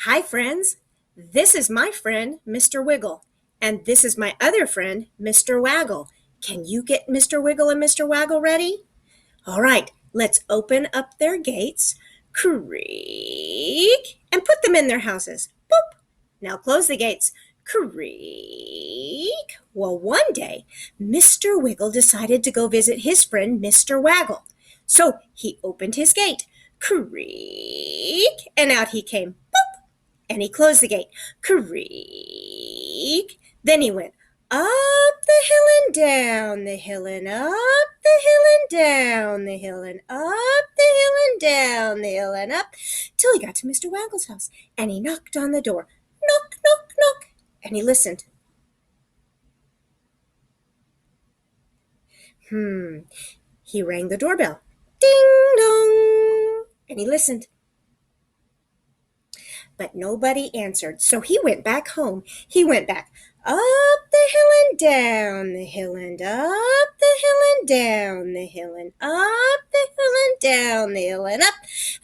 Hi, friends. This is my friend, Mr. Wiggle, and this is my other friend, Mr. Waggle. Can you get Mr. Wiggle and Mr. Waggle ready? All right, let's open up their gates, creak, and put them in their houses. Boop. Now close the gates, creak. Well, one day, Mr. Wiggle decided to go visit his friend, Mr. Waggle. So he opened his gate, creak, and out he came. And he closed the gate. Creak. Then he went up the hill and down the hill and up the hill and down the hill and up the hill and down the hill and up till he got to Mr. Waggle's house. And he knocked on the door. Knock, knock, knock. And he listened. He rang the doorbell. Ding dong. And he listened. But nobody answered, so he went back home. He went back up the hill and down the hill and up the hill and down the hill and up the hill and down the hill and up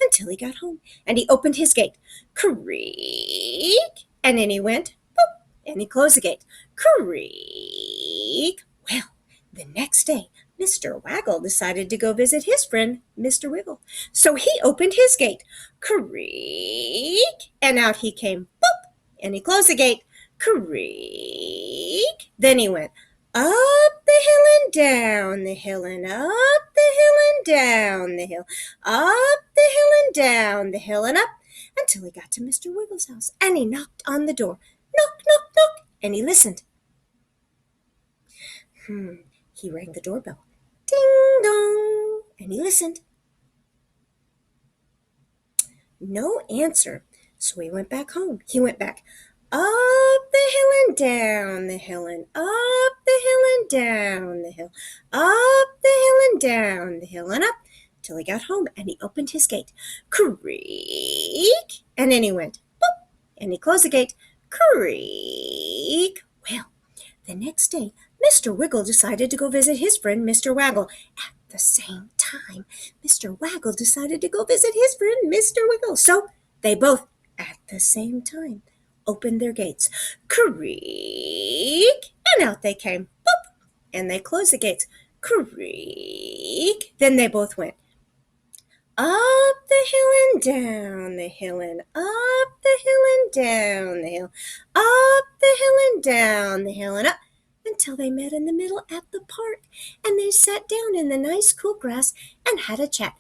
until he got home. And he opened his gate. Creak. And then he went boop. And he closed the gate. Creak. Well, the next day, Mr. Waggle decided to go visit his friend, Mr. Wiggle. So he opened his gate. Creak. And out he came. Boop. And he closed the gate. Creak. Then he went up the hill and down the hill and up the hill and down the hill, up the hill and down the hill and up until he got to Mr. Wiggle's house. And he knocked on the door. Knock, knock, knock. And he listened. He rang the doorbell. Ding dong. And he listened. No answer. So he went back home. He went back up the hill and down the hill and up the hill and down the hill, up the hill and down the hill and up till he got home. And he opened his gate. Creak. And then he went boop. And he closed the gate. Creak. Well, the next day, Mr. Wiggle decided to go visit his friend, Mr. Waggle. At the same time, Mr. Waggle decided to go visit his friend, Mr. Wiggle. So they both, at the same time, opened their gates. Creak. And out they came. Boop. And they closed the gates. Creak. Then they both went up the hill and down the hill and up the hill and down the hill, up the hill and down the hill and up until they met in the middle at the park. And they sat down in the nice cool grass and had a chat.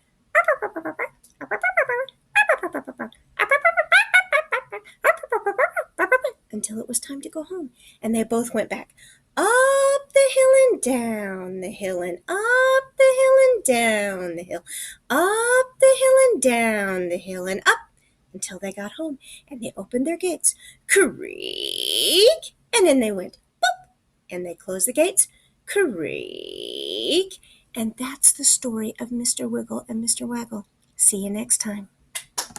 Until it was time to go home. And they both went back up the hill and down the hill and up the hill and down the hill, up the hill and down the hill and up until they got home. And they opened their gates. Creak. And then they went boop. And they closed the gates. Creak. And that's the story of Mr. Wiggle and Mr. Waggle. See you next time.